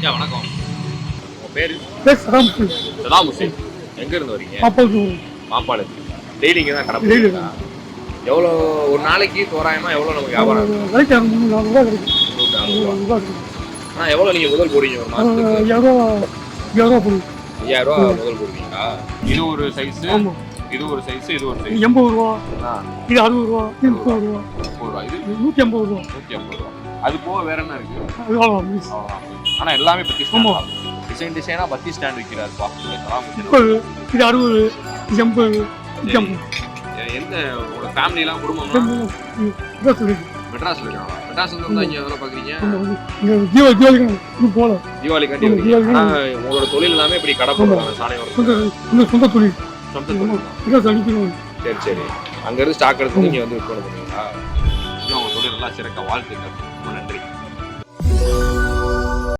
ஐயா வணக்கம். உங்க பேரு? சதாம் ஹுசேன். எங்க இருந்து வரீங்க? மாப்பாடு. டெய்லி இங்க தான் கடை போடுறீங்களா? எவ்வளோ ஒரு நாளைக்கு தோராயமா எவ்வளோ நமக்கு வியாபாரம் இருக்கும்? ஆனா எவ்வளோ நீங்க முதல் போடுறீங்க ஒரு மாசத்துக்கு? 5000 ரூபா முதல் போடுவீங்களா? இது ஒரு சைஸ், இது ஒரு சைஸ், இது ஒரு சைஸ். 80 ரூபா, இது 60 ரூபா, இது 30 ரூபா, 30 ரூபா, இது 150 ரூபா. 150 ரூபா. அது போக வேற என்ன இருக்கு? அவ்வளவுதான். ஆனா எல்லாமே பத்தி டிசைன் டிசைனா பத்தி ஸ்டாண்ட் விக்கிறாருப்பா. இது 60, இது 80, இது 50. எந்த உங்க ஃபேமிலி எல்லாம் குடும்பம்லாம் மெட்ராஸ்ல இருக்காங்க. மெட்ராஸ்ல இருந்து இங்க வேலை பாக்குறீங்க? தீபாவளி காட்டி வரீங்க. ஆனா உங்களோட தொழில் எல்லாமே இப்படி கடை போடுறாங்க சாலையோரம். சொந்த தொழில். சரி சரி. அங்க இருந்து ஸ்டாக் எடுத்து நீங்க வந்து விற்பனை பண்ணுவீங்களா? உங்க தொழில் நல்லா சிறக்க வாழ்த்துக்கள்.